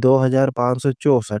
2564।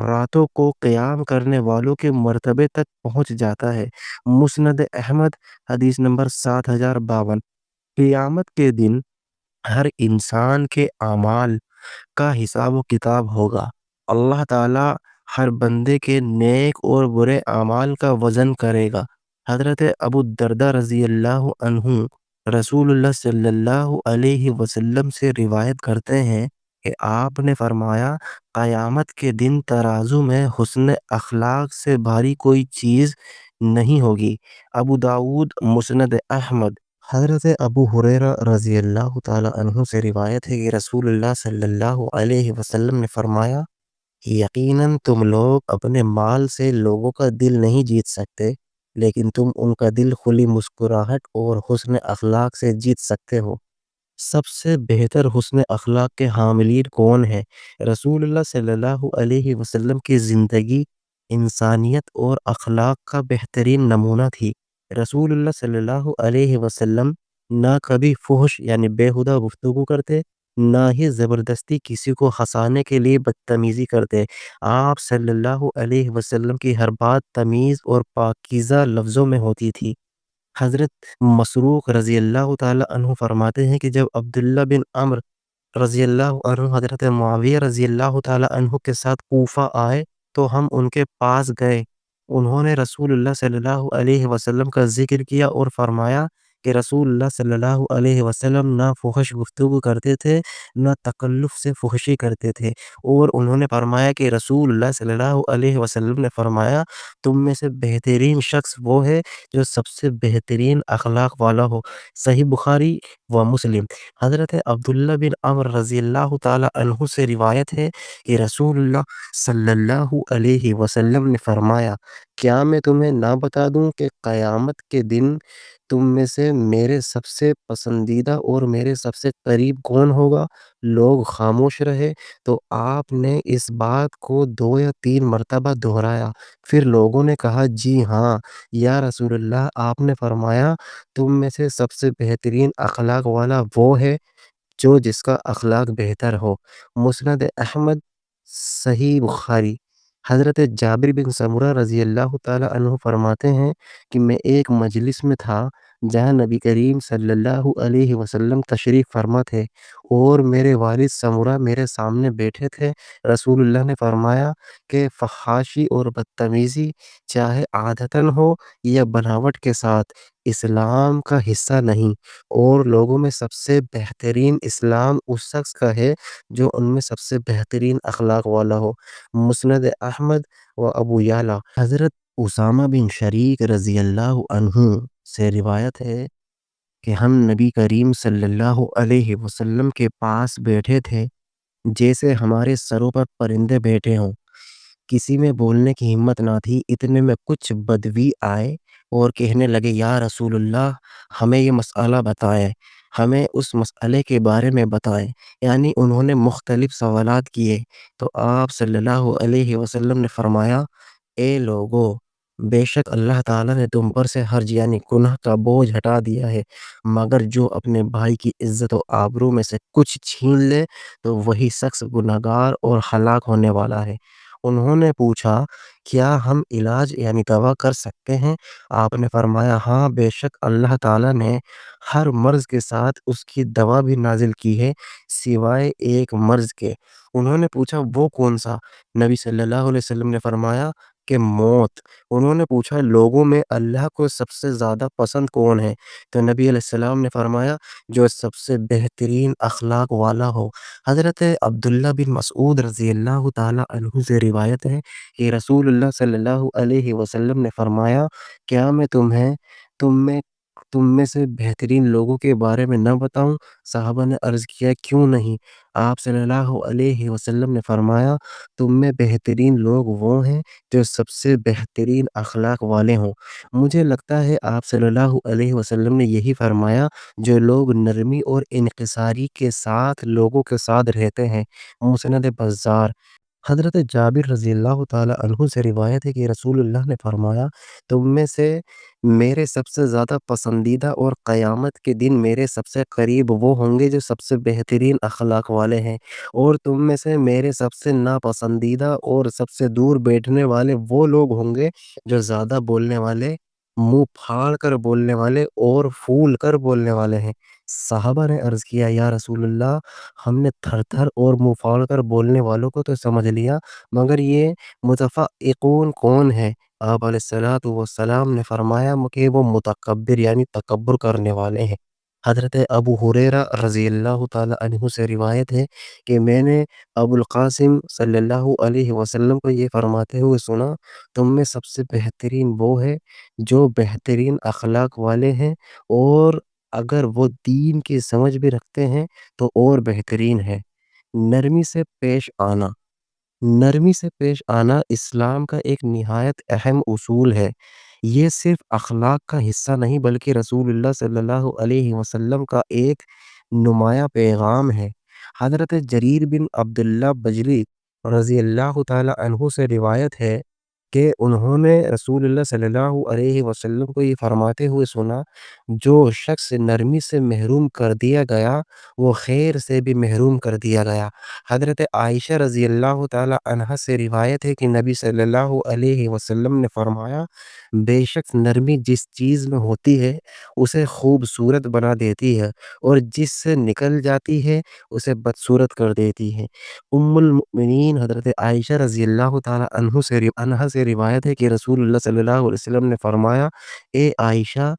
راتوں کو قیام کرنے والوں کے مرتبے تک پہنچ جاتا ہے۔ مسند احمد حدیث نمبر 7052۔ قیامت کے دن ہر انسان کے اعمال کا حساب و کتاب ہوگا۔ اللہ تعالی ہر بندے کے نیک اور برے اعمال کا وزن کرے گا۔ حضرت ابو الدرداء رضی اللہ عنہ رسول اللہ صلی اللہ علیہ وسلم سے روایت کرتے ہیں کہ آپ نے فرمایا، قیامت کے دن ترازو میں حسن اخلاق سے بھاری کوئی چیز نہیں ہوگی۔ ابو داؤد مسند احمد۔ حضرت ابو ہریرہ رضی اللہ تعالی عنہ سے روایت ہے کہ رسول اللہ صلی اللہ علیہ وسلم نے فرمایا، یقیناً تم لوگ اپنے مال سے لوگوں کا دل نہیں جیت سکتے، لیکن تم ان کا دل کھلی مسکراہٹ اور حسن اخلاق سے جیت سکتے ہو۔ سب سے بہتر حسن اخلاق کے حاملین کون ہیں؟ رسول اللہ صلی اللہ علیہ وسلم کی زندگی انسانیت اور اخلاق کا بہترین نمونہ تھی۔ رسول اللہ صلی اللہ علیہ وسلم نہ کبھی فحش یعنی بیہودہ گفتگو کرتے، نہ ہی زبردستی کسی کو ہنسانے کے لیے بدتمیزی کرتے۔ آپ صلی اللہ علیہ وسلم کی ہر بات تمیز اور پاکیزہ لفظوں میں ہوتی تھی۔ حضرت مسروق رضی اللہ تعالی عنہ فرماتے ہیں کہ جب عبداللہ بن عمر رضی اللہ عنہ حضرت معاویہ رضی اللہ تعالی عنہ کے ساتھ کوفہ آئے تو ہم ان کے پاس گئے۔ انہوں نے رسول اللہ صلی اللہ علیہ وسلم کا ذکر کیا اور فرمایا کہ رسول اللہ صلی اللہ علیہ وسلم نہ فحش گفتگو کرتے تھے، نہ تکلف سے فحشی کرتے تھے، اور انہوں نے فرمایا کہ رسول اللہ صلی اللہ علیہ وسلم نے فرمایا، تم میں سے بہترین شخص وہ ہے جو سب سے بہترین اخلاق والا ہو۔ صحیح بخاری و مسلم۔ حضرت عبداللہ بن عمر رضی اللہ تعالی عنہ سے روایت ہے کہ رسول اللہ صلی اللہ علیہ وسلم نے فرمایا، کیا میں تمہیں نہ بتا دوں کہ قیامت کے دن تم میں سے میرے سب سے پسندیدہ اور میرے سب سے قریب کون ہوگا؟ لوگ خاموش رہے تو آپ نے اس بات کو 2 یا 3 مرتبہ دہرایا۔ پھر لوگوں نے کہا، جی ہاں یا رسول اللہ۔ آپ نے فرمایا، تم میں سے سب سے بہترین اخلاق والا وہ ہے جو جس کا اخلاق بہتر ہو۔ مسند احمد صحیح بخاری۔ حضرت جابر بن سمرہ رضی اللہ تعالی عنہ فرماتے ہیں کہ میں ایک مجلس میں تھا جہاں نبی کریم صلی اللہ علیہ وسلم تشریف فرما تھے اور میرے والد سمرہ میرے سامنے بیٹھے تھے۔ رسول اللہ نے فرمایا کہ فحاشی اور بدتمیزی چاہے عادتاً ہو یا بناوٹ کے ساتھ اسلام کا حصہ نہیں، اور لوگوں میں سب سے بہترین اسلام اس شخص کا ہے جو ان میں سب سے بہترین اخلاق والا ہو۔ مسند احمد و ابو یعلا۔ حضرت اسامہ بن شریک رضی اللہ عنہ سے روایت ہے کہ ہم نبی کریم صلی اللہ علیہ وسلم کے پاس بیٹھے تھے جیسے ہمارے سروں پر پرندے بیٹھے ہوں۔ کسی میں بولنے کی ہمت نہ تھی، اتنے میں کچھ بدوی آئے اور کہنے لگے، یا رسول اللہ، ہمیں یہ مسئلہ بتائیں، ہمیں اس مسئلے کے بارے میں بتائیں۔ یعنی انہوں نے مختلف سوالات کیے تو آپ صلی اللہ علیہ وسلم نے فرمایا، اے لوگو، بے شک اللہ تعالیٰ نے تم پر سے حرج یعنی گناہ کا بوجھ ہٹا دیا ہے، مگر جو اپنے بھائی کی عزت و آبرو میں سے کچھ چھین لے تو وہی شخص گناہگار اور ہلاک ہونے والا ہے۔ انہوں نے پوچھا، کیا ہم علاج یعنی دوا کر سکتے ہیں؟ آپ نے فرمایا، ہاں، بے شک اللہ تعالیٰ نے ہر مرض کے ساتھ اس کی دوا بھی نازل کی ہے سوائے ایک مرض کے۔ انہوں نے پوچھا، وہ کون سا؟ نبی صلی اللہ علیہ وسلم نے فرمایا کہ موت۔ انہوں نے پوچھا، لوگوں میں اللہ کو سب سے زیادہ پسند کون ہے؟ تو نبی علیہ السلام نے فرمایا، جو سب سے بہترین اخلاق والا ہو۔ حضرت عبداللہ بن مسعود رضی اللہ تعالی عنہ سے روایت ہے کہ رسول اللہ صلی اللہ علیہ وسلم نے فرمایا، کیا میں تم میں سے بہترین لوگوں کے بارے میں نہ بتاؤں؟ صحابہ نے عرض کیا، کیوں نہیں؟ آپ صلی اللہ علیہ وسلم نے فرمایا، تم میں بہترین لوگ وہ ہیں جو سب سے بہترین اخلاق والے ہوں۔ مجھے لگتا ہے آپ صلی اللہ علیہ وسلم نے یہی فرمایا، جو لوگ نرمی اور انکساری کے ساتھ لوگوں کے ساتھ رہتے ہیں۔ مسند بزار۔ حضرت جابر رضی اللہ تعالیٰ عنہ سے روایت ہے کہ رسول اللہ نے فرمایا، تم میں سے میرے سب سے زیادہ پسندیدہ اور قیامت کے دن میرے سب سے قریب وہ ہوں گے جو سب سے بہترین اخلاق والے ہیں، اور تم میں سے میرے سب سے ناپسندیدہ اور سب سے دور بیٹھنے والے وہ لوگ ہوں گے جو زیادہ بولنے والے، منہ پھاڑ کر بولنے والے اور پھول کر بولنے والے ہیں۔ صحابہ نے عرض کیا، یا رسول اللہ، ہم نے تھر تھر اور منہ پھاڑ کر بولنے والوں کو تو سمجھ لیا، مگر یہ متفقون کون ہے؟ آپ علیہ الصلوۃ والسلام نے فرمایا کہ وہ متکبر یعنی تکبر کرنے والے ہیں۔ حضرت ابو ہریرہ رضی اللہ تعالی عنہ سے روایت ہے کہ میں نے ابو القاسم صلی اللہ علیہ وسلم کو یہ فرماتے ہوئے سنا، تم میں سب سے بہترین وہ ہے جو بہترین اخلاق والے ہیں، اور اگر وہ دین کی سمجھ بھی رکھتے ہیں تو اور بہترین ہے۔ نرمی سے پیش آنا، نرمی سے پیش آنا اسلام کا ایک نہایت اہم اصول ہے۔ یہ صرف اخلاق کا حصہ نہیں بلکہ رسول اللہ صلی اللہ علیہ وسلم کا ایک نمایاں پیغام ہے۔ حضرت جریر بن عبداللہ بجلی رضی اللہ تعالی عنہ سے روایت ہے کہ انہوں نے رسول اللہ صلی اللہ علیہ وسلم کو یہ فرماتے ہوئے سنا، جو شخص نرمی سے محروم کر دیا گیا وہ خیر سے بھی محروم کر دیا گیا۔ حضرت عائشہ رضی اللہ تعالی عنہا سے روایت ہے کہ نبی صلی اللہ علیہ وسلم نے فرمایا، بے شک نرمی جس چیز میں ہوتی ہے اسے خوبصورت بنا دیتی ہے، اور جس سے نکل جاتی ہے اسے بدصورت کر دیتی ہے۔ ام المؤمنین حضرت عائشہ رضی اللہ تعالی عنہا سے روایت ہے کہ رسول اللہ صلی اللہ علیہ وسلم نے فرمایا، اے عائشہ،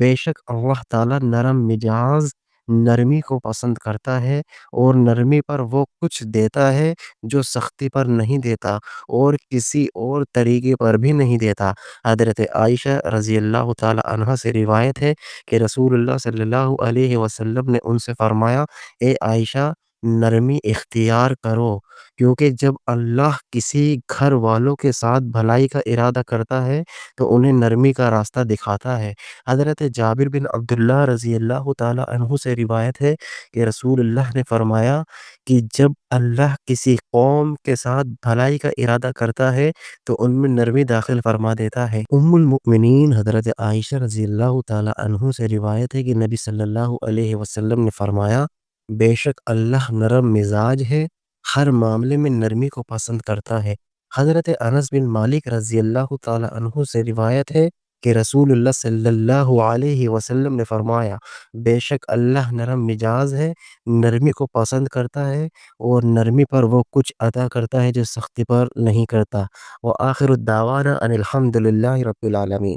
بے شک اللہ تعالی نرم مزاج نرمی کو پسند کرتا ہے، اور نرمی پر وہ کچھ دیتا ہے جو سختی پر نہیں دیتا اور کسی اور طریقے پر بھی نہیں دیتا۔ حضرت عائشہ رضی اللہ تعالی عنہا سے روایت ہے کہ رسول اللہ صلی اللہ علیہ وسلم نے ان سے فرمایا، اے عائشہ، نرمی اختیار کرو، کیونکہ جب اللہ کسی گھر والوں کے ساتھ بھلائی کا ارادہ کرتا ہے تو انہیں نرمی کا راستہ دکھاتا ہے۔ حضرت جابر بن عبداللہ رضی اللہ تعالی عنہ سے روایت ہے کہ رسول اللہ نے فرمایا کہ جب اللہ کسی قوم کے ساتھ بھلائی کا ارادہ کرتا ہے تو ان میں نرمی داخل فرما دیتا ہے۔ ام المؤمنین حضرت عائشہ رضی اللہ تعالی عنہ سے روایت ہے کہ نبی صلی اللہ علیہ وسلم نے فرمایا، بے شک اللہ نرم مزاج ہے، ہر معاملے میں نرمی کو پسند کرتا ہے۔ حضرت انس بن مالک رضی اللہ تعالی عنہ سے روایت ہے کہ رسول اللہ صلی اللہ علیہ وسلم نے فرمایا، بے شک اللہ نرم مزاج ہے، نرمی کو پسند کرتا ہے، اور نرمی پر وہ کچھ عطا کرتا ہے جو سختی پر نہیں کرتا۔ وآخر الدعوانا ان الحمد للہ رب العالمین۔